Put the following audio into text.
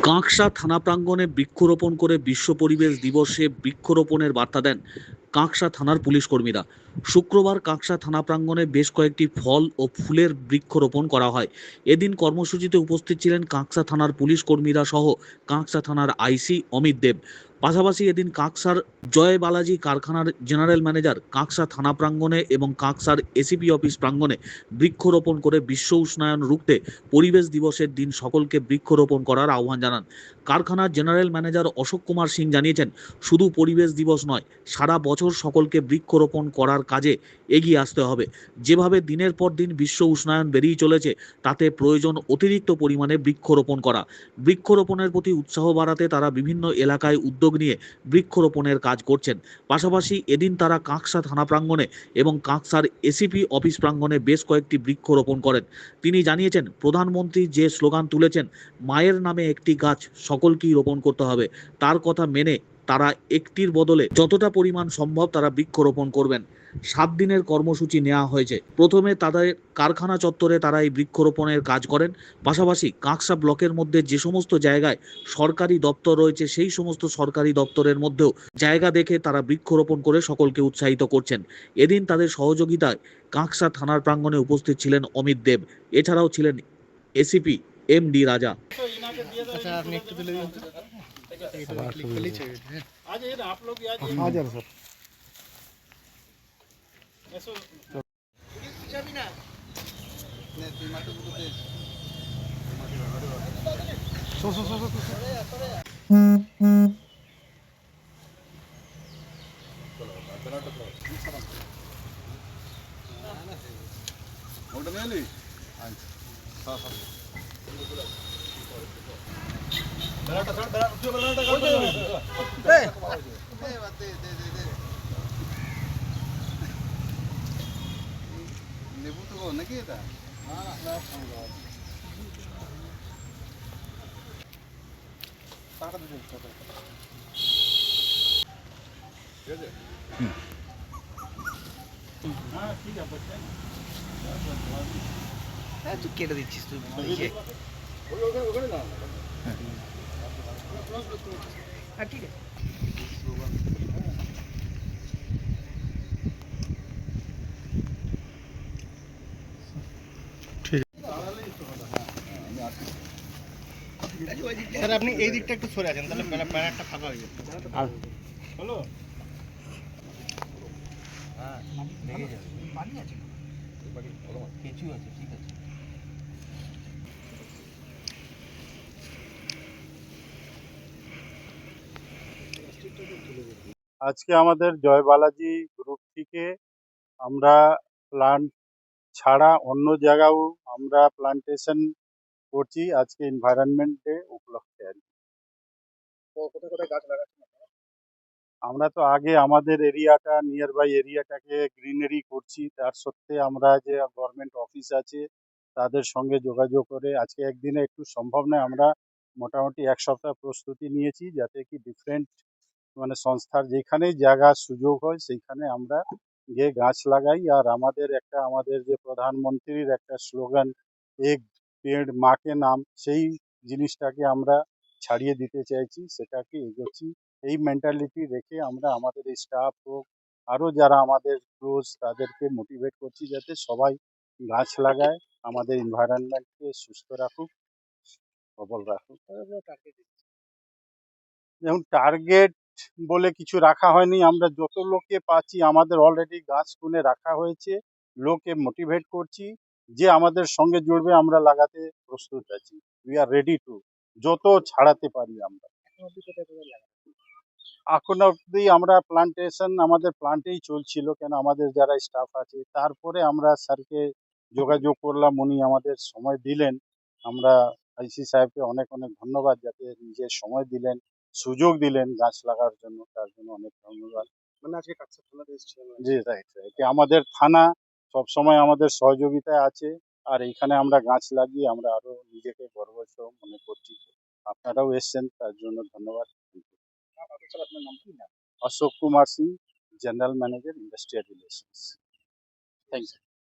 কাঁকসা থানা প্রাঙ্গণে বৃক্ষরোপণ করে বিশ্ব পরিবেশ দিবসে বৃক্ষরোপণের বার্তা দেন কাঁকসা থানার পুলিশ কর্মীরা। শুক্রবার কাঁকসা থানা প্রাঙ্গণে বেশ কয়েকটি ফল ও ফুলের বৃক্ষরোপণ করা হয়। এদিন কর্মসূচিতে উপস্থিত ছিলেন কাঁকসা থানার পুলিশ কর্মীরা সহ কাঁকসা থানার আইসি অমিত দেব। পাশাপাশি এদিন কাঁকসার জয় বালাজি কারখানার জেনারেল ম্যানেজার কাঁকসা থানা প্রাঙ্গণে এবং কাঁকসার এসিপি অফিস প্রাঙ্গণে বৃক্ষরোপণ করে বিশ্ব উষ্ণায়ন রুখতে পরিবেশ দিবসের দিন সকলকে বৃক্ষরোপণ করার আহ্বান জানান। কারখানার জেনারেল ম্যানেজার অশোক কুমার সিং জানিয়েছেন, শুধু পরিবেশ দিবস নয়, সারা বছর সকলকে বৃক্ষরোপণ করার কাজে এগিয়ে আসতে হবে। যেভাবে দিনের পর দিন বিশ্ব উষ্ণায়ন বেড়েই চলেছে, তাতে প্রয়োজন অতিরিক্ত পরিমাণে বৃক্ষরোপণ করা। বৃক্ষরোপণের প্রতি উৎসাহ বাড়াতে তারা বিভিন্ন এলাকায় উদ্যোগ নিয়ে বৃক্ষরোপণের কাজ করছেন। পাশাপাশি এদিন তারা কাঁকসা থানা প্রাঙ্গণে এবং কাঁকসার এসিপি অফিস প্রাঙ্গণে বেশ কয়েকটি বৃক্ষরোপণ করেন। তিনি জানিয়েছেন, প্রধানমন্ত্রী যে স্লোগান তুলেছেন, মায়ের নামে একটি গাছ সকলকেই রোপণ করতে হবে, তার কথা মেনে তারা একটির বদলে যতটা পরিমাণ সম্ভব তারা বৃক্ষরোপণ করবেন। 7 দিনের কর্মসূচি নেওয়া হয়েছে। প্রথমে তাদের কারখানা চত্বরে তারা এই বৃক্ষরোপণের কাজ করেন। পাশাপাশি কাঁকসা ব্লকের মধ্যে যে সমস্ত জায়গায় সরকারি দপ্তর রয়েছে, সেই সমস্ত সরকারি দপ্তরের মধ্যেও জায়গা দেখে তারা বৃক্ষরোপণ করে সকলকে উৎসাহিত করছেন। এদিন তাদের সহযোগিতায় কাঁকসা থানার প্রাঙ্গণে উপস্থিত ছিলেন অমিত দেব। এছাড়াও ছিলেন এসিপি এম.ডি. রাজা। अच्छा आपने एक तो ले लिया क्लिक कर लीजिए हैं आज ये आप लोग आज आ जा सर ऐसो पीछा भी ना ने टमाटो को दे सो ओटा ले ली हां हां बराटा सर बराटा उसको बराटा कर दो ए बात दे लेबू तो को नाকি এটা हां টাকা দিতে ঠিক আছে হ্যাঁ ঠিক আছে বচ্চা হ্যাঁ তুই কেটে দিচ্ছিস তুই ওখানে না হ্যাঁ ঠিক আছে স্যার আপনি এই দিকটা একটু সরে আছেন, তাহলে প্যারাটা ফাঁকা হয়ে যাবে। হ্যালো হ্যাঁ লেগে যাবে, পানি আছে কিছু আছে, ঠিক আছে। আজকে আমাদের জয় বালাজি গ্রুপ থেকে আমরা প্লান্ট ছাড়া অন্য জায়গাও আমরা প্লান্টেশন করছি আজকে এনভায়রনমেন্ট ডে উপলক্ষে আর কি। কোথায় কোথায় গাছ লাগাচ্ছেন আমরা তো আগে আমাদের এরিয়াটা নিয়ার বাই এরিয়াটাকে গ্রিনারি করছি, তার সত্ত্বে আমরা যে গভর্নমেন্ট অফিস আছে তাদের সঙ্গে যোগাযোগ করে আজকে একদিনে একটু সম্ভব নয়, আমরা মোটামুটি 1 সপ্তাহ প্রস্তুতি নিয়েছি যাতে কি ডিফারেন্ট মানে সংস্থার যেখানেই জায়গা সুযোগ হয় সেইখানে আমরা গিয়ে গাছ লাগাই। আর আমাদের যে প্রধানমন্ত্রীর একটা স্লোগান এক পেড় মাকে নাম, সেই জিনিসটাকে আমরা ছাড়িয়ে দিতে চাইছি, সেটাকে এগোচ্ছি। এই মেন্টালিটি রেখে আমরা আমাদের এই স্টাফ হোক আরও যারা আমাদের ক্লোজ তাদেরকে মোটিভেট করছি যাতে সবাই গাছ লাগায়, আমাদের এনভায়রনমেন্টকে সুস্থ রাখুক, সবল রাখুক। যেমন টার্গেট বলে কিছু রাখা হয়নি, আমরা যত লোককে পাচ্ছি আমাদের অলরেডি গাছ কিনে রাখা হয়েছে, লোককে মোটিভেট করছি যে আমাদের সঙ্গে জুড়বে, আমরা লাগাতে প্রস্তুত আছি। উই আর রেডি টু যত ছাড়াতে পারি আমরা। এখন অবধি আমরা প্লান্টেশন আমাদের প্লান্টেই চলছিল, কেন আমাদের যারা স্টাফ আছে, তারপরে আমরা স্যারকে যোগাযোগ করলাম, উনি আমাদের সময় দিলেন। আমরা আইসি সাহেবকে অনেক অনেক ধন্যবাদ যাতে নিজের সময় দিলেন, সুযোগ দিলেন গাছ লাগার জন্য, তার জন্য অনেক ধন্যবাদ। মানে আজকে কাকসা থানাতে এসেছিলেন জি রাইট রাইট, আমাদের থানা সবসময় আমাদের সহযোগিতায় আছে, আর এইখানে আমরা গাছ লাগিয়ে আমরা আরো নিজেকে গর্বিত মনে করছি। আপনারাও এসছেন, তার জন্য ধন্যবাদ। আপনার নাম কি? Ashok Kumar Singh, general manager industrial relations. Thank you.